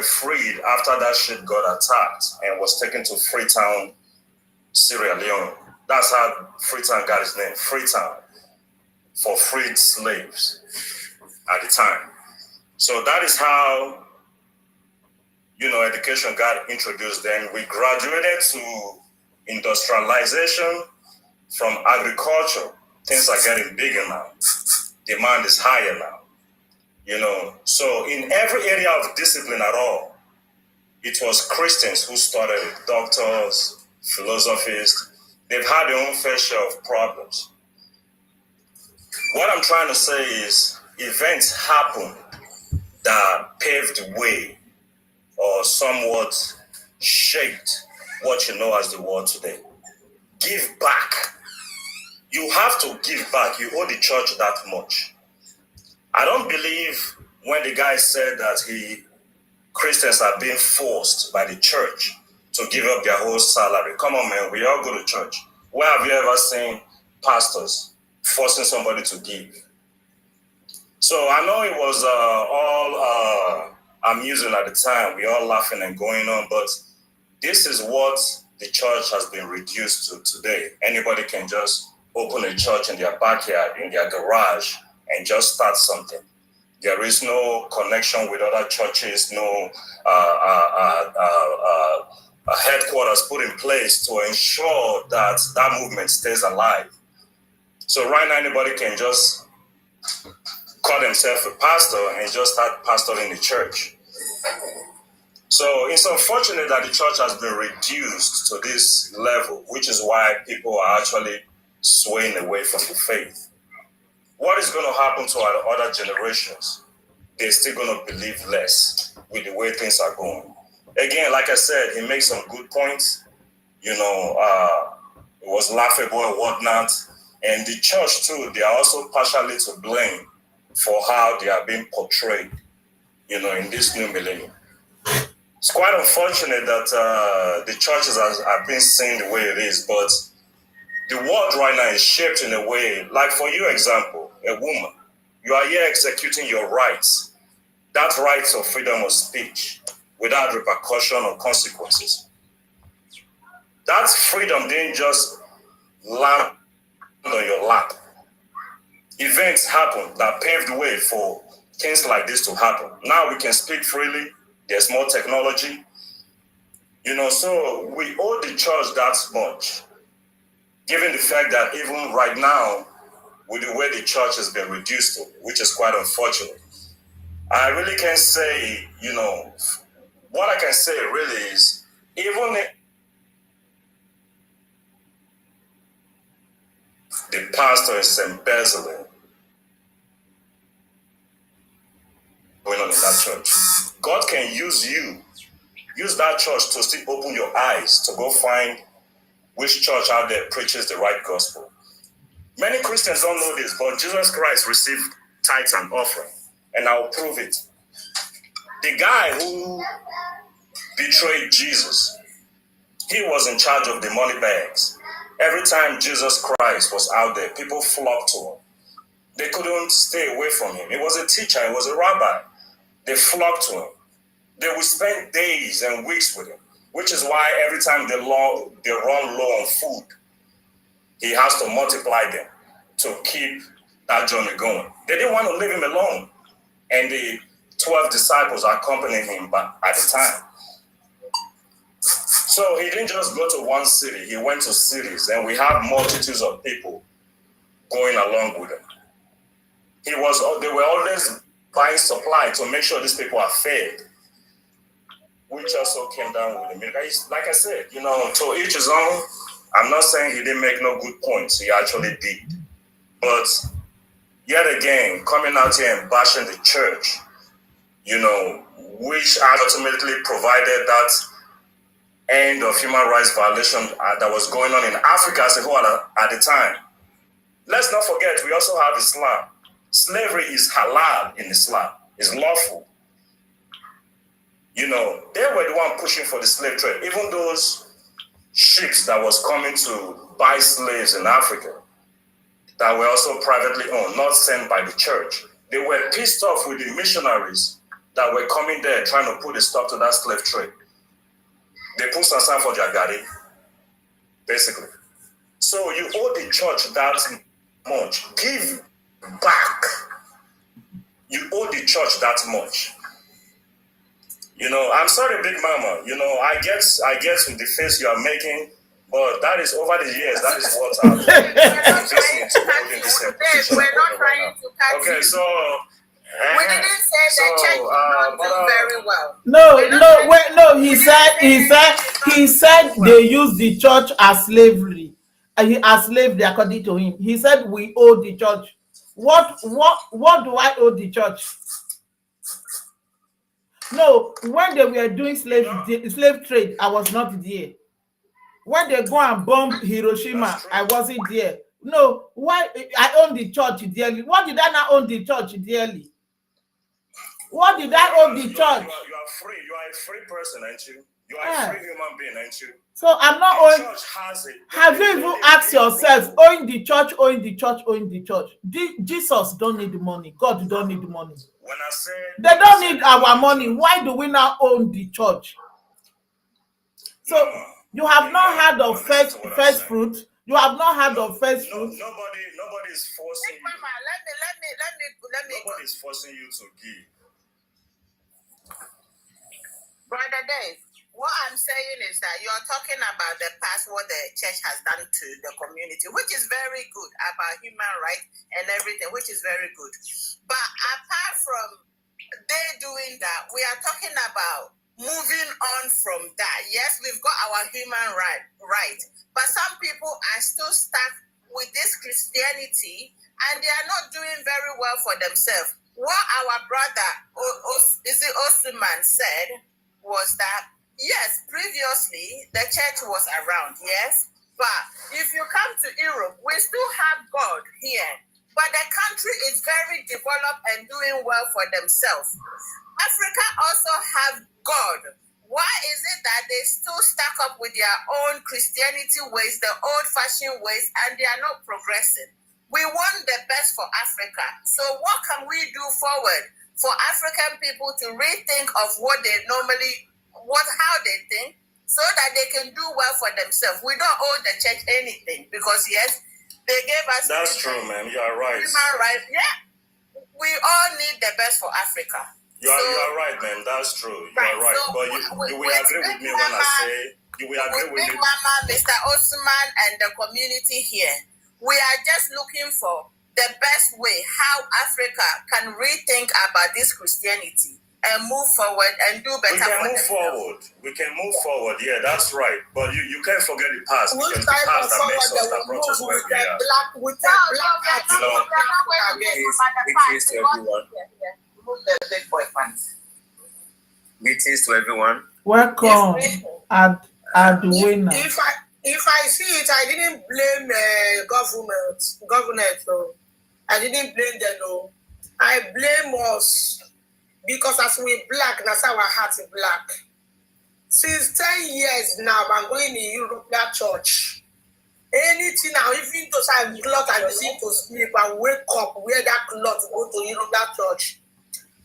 freed after that ship got attacked and was taken to Freetown, Sierra Leone. That's how Freetown got its name, Freetown, for freed slaves at the time. So that is how, education got introduced. Then we graduated to industrialization. From agriculture, things are getting bigger now. Demand is higher now. So in every area of discipline at all, it was Christians who started it. Doctors, philosophists, they've had their own fair share of problems. What I'm trying to say is events happen that paved the way or somewhat shaped what you know as the world today. Give back. You have to give back. You owe the church that much. I don't believe when the guy said that Christians are being forced by the church to give up their whole salary. Come on, man, we all go to church. Where have you ever seen pastors forcing somebody to give? So I know it was all amusing at the time. We all laughing and going on, but this is what the church has been reduced to today. Anybody can just open a church in their backyard, in their garage, and just start something. There is no connection with other churches, no headquarters put in place to ensure that that movement stays alive. So right now, anybody can just call themselves a pastor and just start pastoring the church. So it's unfortunate that the church has been reduced to this level, which is why people are actually swaying away from the faith. What is going to happen to our other generations? They're still going to believe less with the way things are going. Again, like I said, he makes some good points. It was laughable and whatnot. And the church too, they are also partially to blame for how they are being portrayed, in this new millennium. It's quite unfortunate that the churches are being seen the way it is, but the world right now is shaped in a way, like for you example, a woman, you are here executing your rights, that right of freedom of speech without repercussion or consequences. That freedom didn't just land on your lap. Events happened that paved the way for things like this to happen. Now we can speak freely. There's more technology. So we owe the church that much, given the fact that even right now, with the way the church has been reduced to, which is quite unfortunate. I really can't say, what I can say really is, even the pastor is embezzling going on in that church. God can use that church to still open your eyes to go find which church out there preaches the right gospel. Many Christians don't know this, but Jesus Christ received tithes and offering, and I'll prove it. The guy who betrayed Jesus, he was in charge of the money bags. Every time Jesus Christ was out there, people flocked to him. They couldn't stay away from him. He was a teacher, he was a rabbi. They flocked to him. They would spend days and weeks with him, which is why every time they run low on food, he has to multiply them to keep that journey going. They didn't want to leave him alone. And the 12 disciples accompanied him at the time. So he didn't just go to one city, he went to cities, and we have multitudes of people going along with him. They were always buying supply to make sure these people are fed, which also came down with him. Like I said, to each his own. I'm not saying he didn't make no good points. He actually did. But yet again, coming out here and bashing the church, which ultimately provided that end of human rights violation that was going on in Africa as a whole at the time. Let's not forget, we also have Islam. Slavery is halal in Islam. It's lawful. They were the one pushing for the slave trade. Even those ships that was coming to buy slaves in Africa that were also privately owned, not sent by the church. They were pissed off with the missionaries that were coming there trying to put a stop to that slave trade. They put some aside for their garden, basically. So you owe the church that much. Give back. You owe the church that much. You know, I'm sorry, Big Mama. You know, I guess with the face you are making, but that is over the years. That is what I've invested into holding this position. We're not trying to catch you. Okay, so we didn't say that church did not do very well. He said they use the church as slavery. As slavery, according to him. He said we owe the church. What do I owe the church? No, when they were doing slave trade, I was not there. When they go and bomb Hiroshima, I wasn't there. No, why I own the church dearly? What did I not own the church dearly? What did I own the church? You are free. You are a free person, aren't you? You are a free human being, aren't you? So I'm not owing. Have you even asked yourself, owing the church? Jesus don't need money. God don't need money. When I say they don't need our money, why do we now own the church? So you have not had of first fruit. You have not had of first fruit. Nobody is forcing you. Mama, let me. Nobody is forcing you to give. Brother Dave, what I'm saying is that you're talking about the past, what the church has done to the community, which is very good, about human rights and everything, which is very good. But apart from they doing that, we are talking about moving on from that. Yes, we've got our human right, but some people are still stuck with this Christianity and they are not doing very well for themselves. What our brother Osman said was that, yes, previously the church was around, yes, but if you come to Europe, we still have God here, but the country is very developed and doing well for themselves. Africa also have God. Why is it that they still stuck up with their own Christianity ways, the old-fashioned ways, and they are not progressing? We want the best for Africa. So what can we do forward for African people to rethink of what they normally, how they think, so that they can do well for themselves? We don't owe the church anything because, yes, they gave us... That's true, man. You are right. Human rights. Yeah. We all need the best for Africa. You are right, man. That's true. You are right. So but you will agree with me when I say... You will agree with me. Mama, Mr. Osman and the community here, we are just looking for the best way how Africa can rethink about this Christianity and move forward and do better. We can move forward. Yeah, that's right. But you can't forget the past, because the past that makes us, that brought us where we are. Greetings to everyone. Greetings to everyone. Welcome, Adwina. If I see it, I didn't blame government. So I didn't blame them. No, I blame us because as we black, that's our heart is black. Since 10 years now, I'm going to European church. Anything now, even though I cloth and begin to sleep and wake up, wear that cloth to go to European church.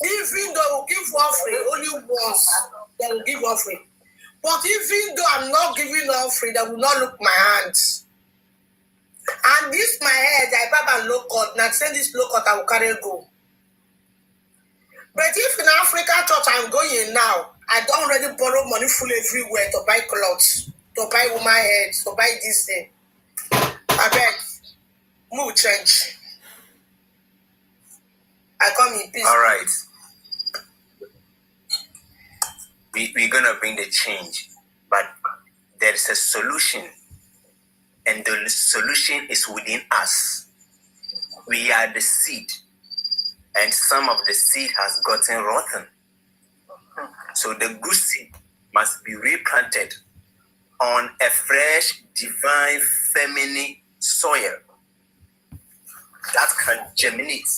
Even though we give offering only once, they will give offering. But even though I'm not giving offering, they will not look my hands. And this my head, I have a low cut. Now send this low cut, I will carry go. But if in Africa church I'm going now, I don't already borrow money full everywhere to buy clothes, to buy woman heads, to buy this thing. I beg, move change. I come in peace. All right. We're going to bring the change, but there's a solution, and the solution is within us. We are the seed, and some of the seed has gotten rotten. So the good seed must be replanted on a fresh, divine, feminine soil that can germinate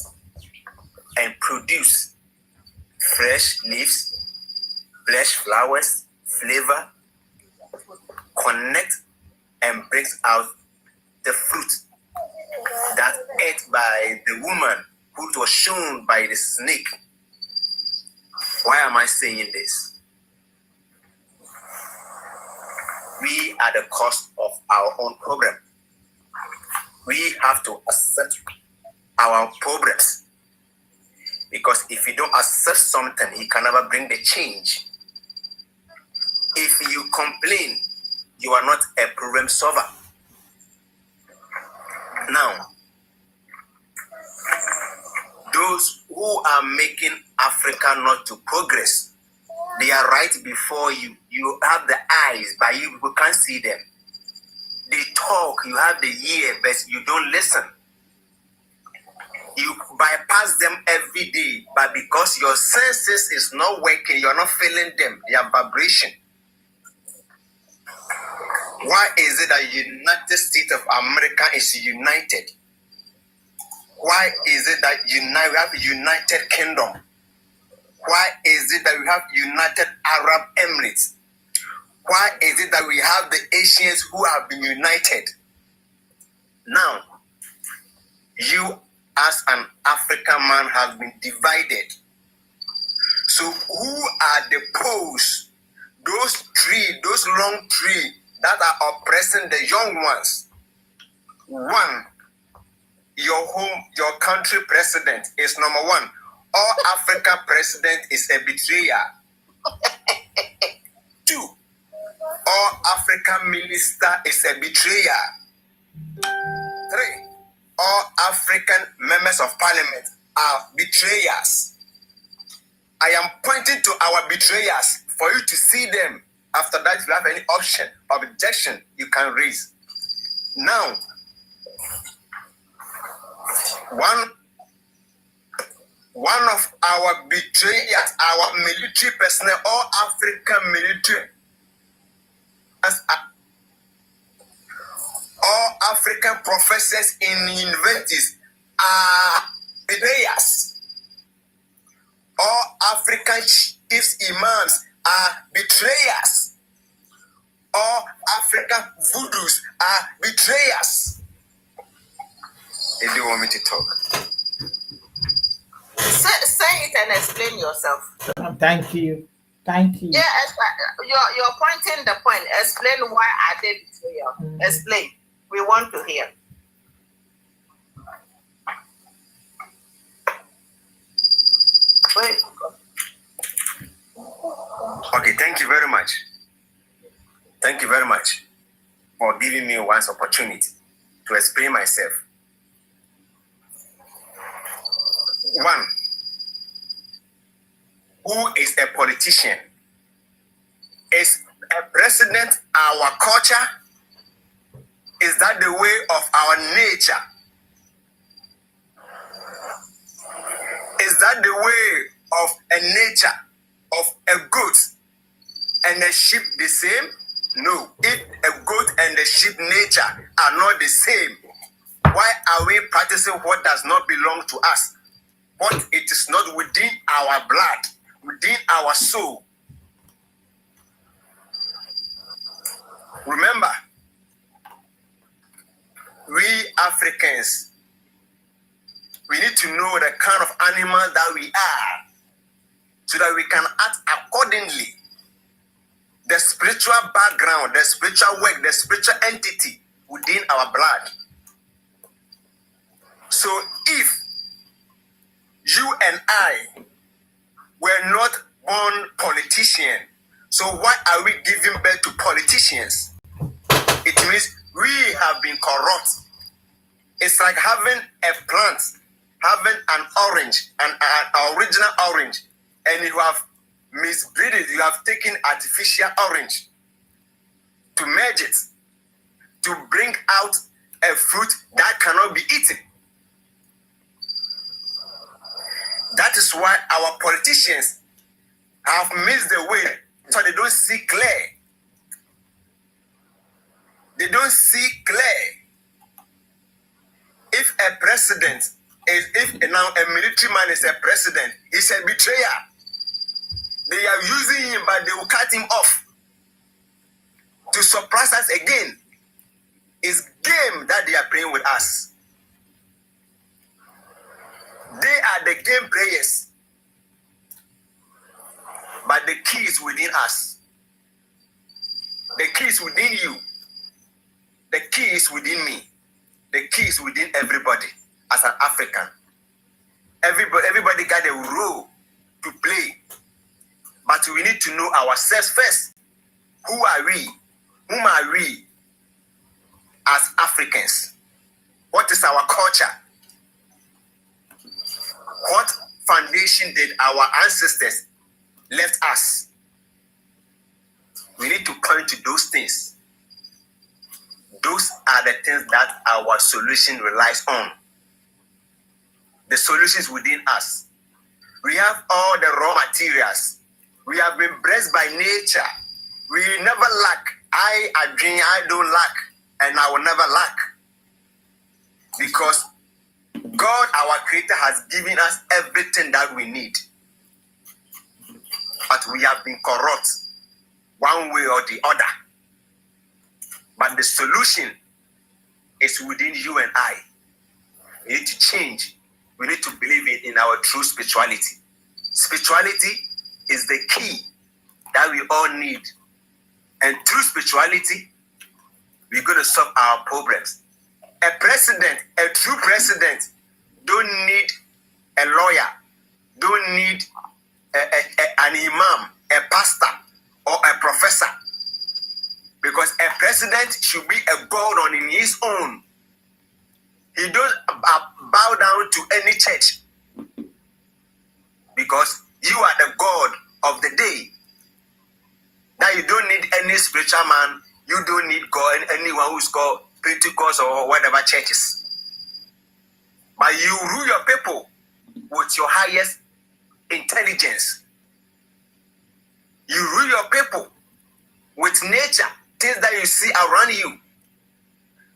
and produce fresh leaves, fresh flowers, flavor, connect and brings out the fruit that ate by the woman who was shown by the snake. Why am I saying this? We are the cause of our own problem. We have to accept our problems. Because if you don't accept something, you can never bring the change. If you complain, you are not a problem solver. Now, those who are making Africa not to progress, they are right before you. You have the eyes, but you can't see them. They talk, you have the ear, but you don't listen. You bypass them every day, but because your senses is not working, you're not feeling them, their vibration. Why is it that the United States of America is united? Why is it that we have United Kingdom? Why is it that we have United Arab Emirates? Why is it that we have the Asians who have been united? Now, you as an African man have been divided. So who are the poles? Those long trees that are oppressing the young ones. One, your country president is number one. All Africa president is a betrayer. Two, all African minister is a betrayer. Three, all African members of parliament are betrayers. I am pointing to our betrayers for you to see them. After that, if you have any option or objection, you can raise. Now, one of our betrayers, our military personnel, all African military, all African professors in universities are betrayers. All African chiefs, imams are betrayers. All African voodoos are betrayers. They don't want me to talk. Say it and explain yourself. Thank you. Thank you. Yeah, you're pointing the point. Explain why are they betrayal. Explain. We want to hear. Wait. Okay, thank you very much. Thank you very much for giving me once opportunity to explain myself. One, who is a politician? Is a president our culture? Is that the way of our nature? Is that the way of a nature of a goat and a sheep the same? No. If a goat and a sheep nature are not the same, why are we practicing what does not belong to us? What it is not within our blood, within our soul. Remember, we Africans, we need to know the kind of animal that we are so that we can act accordingly. The spiritual background, the spiritual work, the spiritual entity within our blood. So if you and I were not born politicians, so why are we giving birth to politicians? It means we have been corrupt. It's like having a plant, having an orange, an original orange, and you have misbreed it, you have taken artificial orange to merge it, to bring out a fruit that cannot be eaten. That is why our politicians have missed the way, so they don't see clear. They don't see clear. If a president is, if now a military man is a president, he's a betrayer. They are using him, but they will cut him off to surprise us again. It's game that they are playing with us. They are the game players. But the key is within us. The key is within you. The key is within me. The key is within everybody as an African. Everybody got a role to play. But we need to know ourselves first. Who are we? Whom are we as Africans? What is our culture? What foundation did our ancestors left us? We need to point to those things. Those are the things that our solution relies on. The solutions within us. We have all the raw materials. We have been blessed by nature. We never lack. I don't lack, and I will never lack. Because God, our Creator, has given us everything that we need. But we have been corrupt one way or the other. But the solution is within you and I. We need to change. We need to believe in our true spirituality. Spirituality is the key that we all need. And through spirituality, we're going to solve our problems. A true president, don't need a lawyer, don't need an imam, a pastor, or a professor. Because a president should be a god on his own. He don't bow down to any church. Because you are the god of the day. Now you don't need any spiritual man. You don't need God, anyone who's called Pentecost or whatever churches. But you rule your people with your highest intelligence. You rule your people with nature, things that you see around you.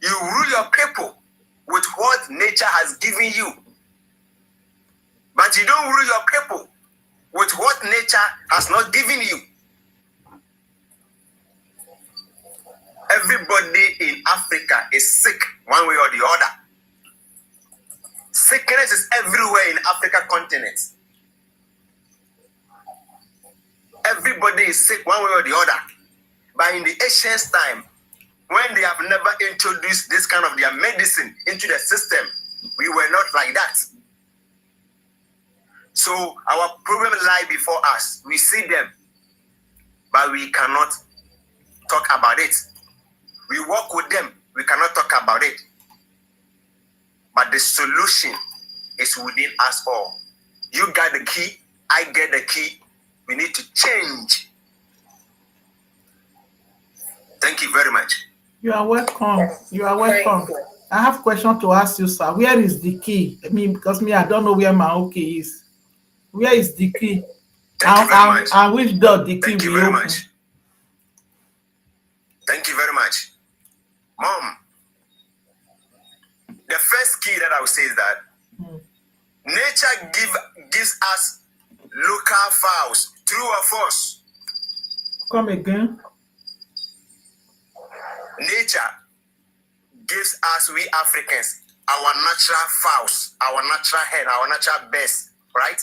You rule your people with what nature has given you. But you don't rule your people with what nature has not given you. Everybody in Africa is sick one way or the other. Sickness is everywhere in Africa continent. Everybody is sick one way or the other. But in the ancient time, when they have never introduced this kind of their medicine into the system, we were not like that. So our problem lie before us. We see them, but we cannot talk about it. We work with them, we cannot talk about it. But the solution is within us all. You got the key, I get the key. We need to change. Thank you very much. You are welcome. You are welcome. I have a question to ask you, sir. Where is the key? I mean, because I don't know where my own key is. Where is the key? Thank you very much. And which door the key Thank you will very open? much. Thank you very much. Mom, the first key that I would say is that nature gives us local fowls, true or false. Come again. Nature gives us, we Africans, our natural fowls, our natural hen, our natural birds, right?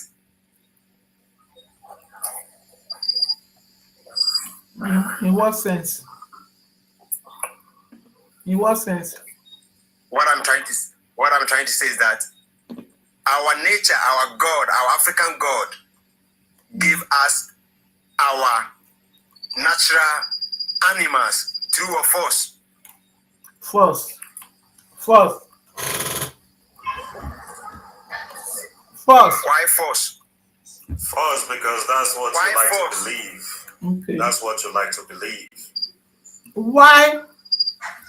In what sense? In what sense? What I'm trying to say is that our nature, our God, our African God, give us our natural animals, true or false? False. False. False. Why false? False, because that's what Why you like false? to believe. Okay. That's what you like to believe. Why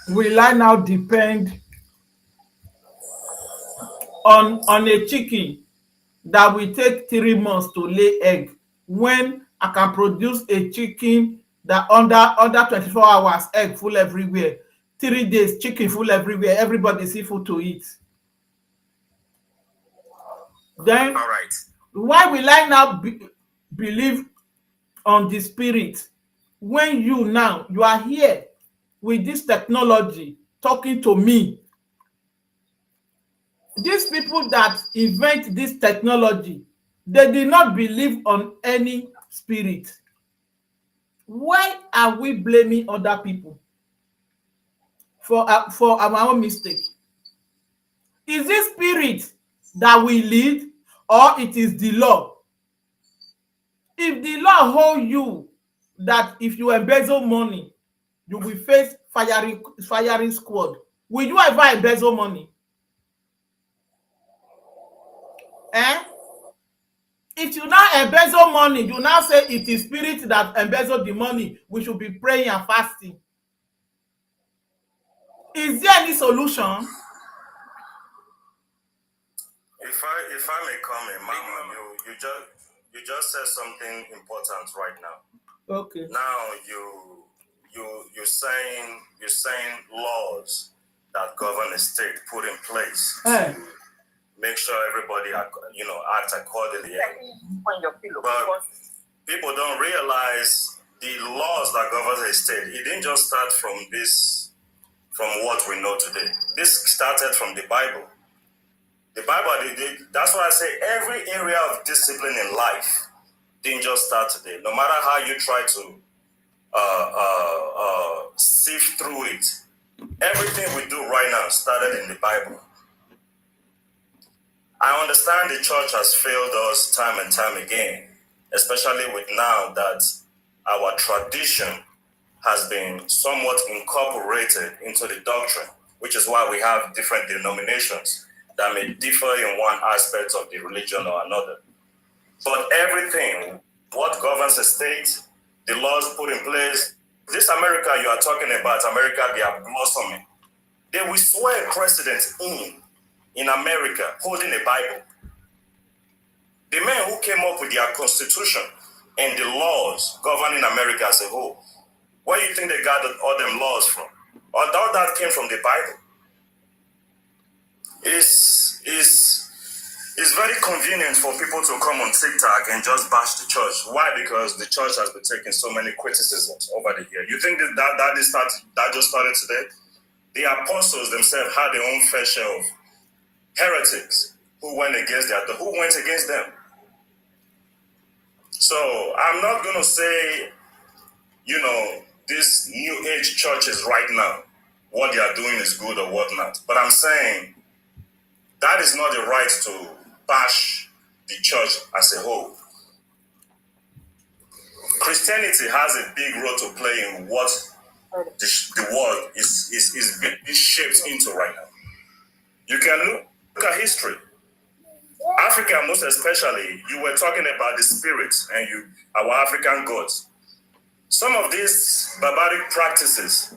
will I now depend on a chicken that will take 3 months to lay egg when I can produce a chicken that under 24 hours egg full everywhere, 3 days chicken full everywhere, everybody see food to eat? Then All right. why will I now believe on the spirit when you are here with this technology talking to me? These people that invent this technology, they did not believe on any spirit. Why are we blaming other people for our own mistake? Is it spirit that will lead, or it is the law? If the law hold you that if you embezzle money, you will face firing squad, will you ever embezzle money? If you now embezzle money, you now say it is spirit that embezzled the money, we should be praying and fasting. Is there any solution? If I may comment, Mama, you just said something important right now. Okay. Now you're saying laws that govern a state put in place to make sure everybody acts accordingly. But people don't realize the laws that govern a state. It didn't just start from what we know today. This started from the Bible. The Bible, that's why I say every area of discipline in life didn't just start today. No matter how you try to sift through it, everything we do right now started in the Bible. I understand the church has failed us time and time again, especially with now that our tradition has been somewhat incorporated into the doctrine, which is why we have different denominations that may differ in one aspect of the religion or another. But everything, what governs a state, the laws put in place, this America you are talking about, America, they are blossoming. They will swear precedents in America holding a Bible. The men who came up with their constitution and the laws governing America as a whole, where do you think they got all them laws from? All that came from the Bible. It's very convenient for people to come on TikTok and just bash the church. Why? Because the church has been taking so many criticisms over the year. You think that just started today? The apostles themselves had their own fair share of heretics who went against them. So I'm not going to say, these new age churches right now, what they are doing is good or whatnot. But I'm saying that is not the right to bash the church as a whole. Christianity has a big role to play in what the world is being shaped into right now. You can look at history. Africa, most especially, you were talking about the spirits and our African gods. Some of these barbaric practices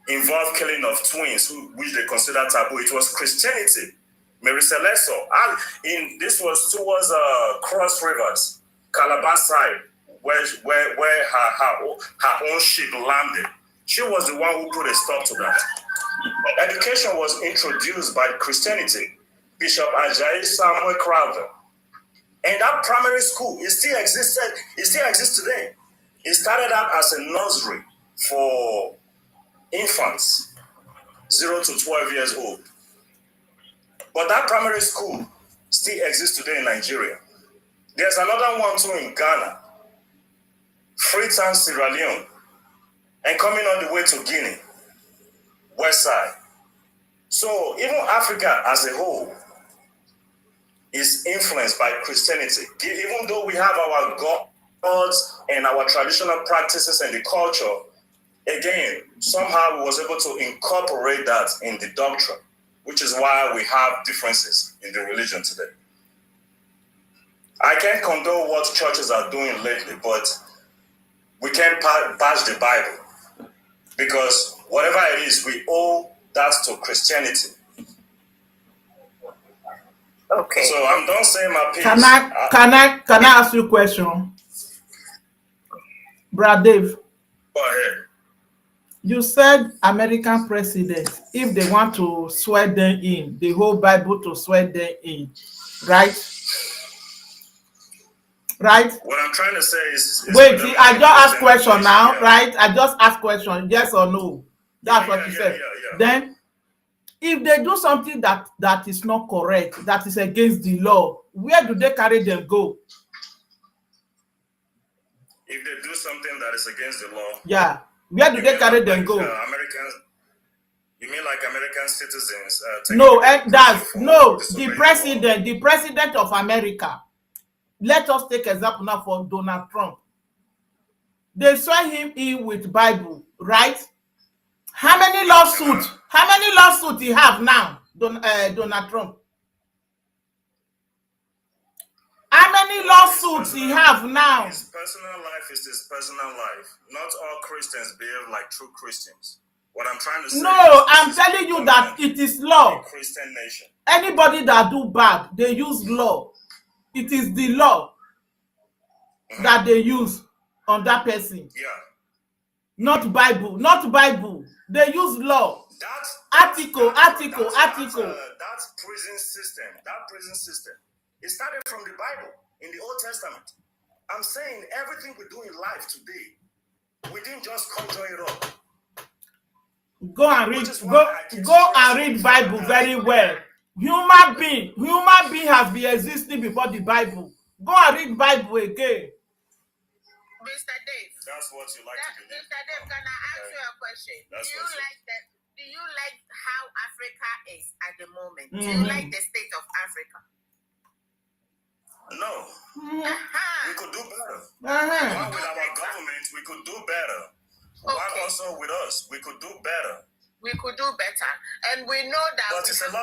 involve killing of twins, which they consider taboo. It was Christianity, Mary Celeste, this was towards Cross Rivers, Calabar side, where her own ship landed. She was the one who put a stop to that. Education was introduced by Christianity, Bishop Ajayi Samuel Crowther. And that primary school, it still exists today. It started out as a nursery for infants, 0 to 12 years old. But that primary school still exists today in Nigeria. There's another one too in Ghana, Freetown, Sierra Leone, and coming all the way to Guinea, West Side. So even Africa as a whole is influenced by Christianity. Even though we have our gods and our traditional practices and the culture, again, somehow we was able to incorporate that in the doctrine, which is why we have differences in the religion today. I can't condone what churches are doing lately, but we can't bash the Bible, because whatever it is, we owe that to Christianity. Okay. So I'm done saying my piece. Can I ask you a question? Brad Dave. Go ahead. You said American presidents, if they want to swear them in, the whole Bible to swear them in, right? Right? What I'm trying to say is wait, I just ask question now, right? I just ask question, yes or no. That's what you said. Yeah. Then, if they do something that is not correct, that is against the law, where do they carry them go? if they do something that is against the law, yeah, where do they carry them go? Americans, you mean like American citizens? No, and that's no the president of America. Let us take example now for Donald Trump. They swear him in with Bible, right? How many lawsuits? How many lawsuits he have now, Donald Trump? How many lawsuits he have now? His personal life is his personal life. Not all Christians behave like true Christians. What I'm trying to say. No, I'm telling you that it is law. Christian nation. Anybody that do bad, they use law. It is the law that they use on that person. Yeah. Not Bible. Not Bible. They use law. Article. That prison system. It started from the Bible in the Old Testament. I'm saying everything we do in life today, we didn't just conjure it up. Go and read Bible very well. Human being has been existing before the Bible. Go and read Bible again. Mr. Dave. That's what you like to believe. Mr. Dave, can I ask you a question? Do you like how Africa is at the moment? Do you like the state of Africa? No. We could do better. One with our government, we could do better. One also with us, we could do better. We could do better. And we know that but it's a lot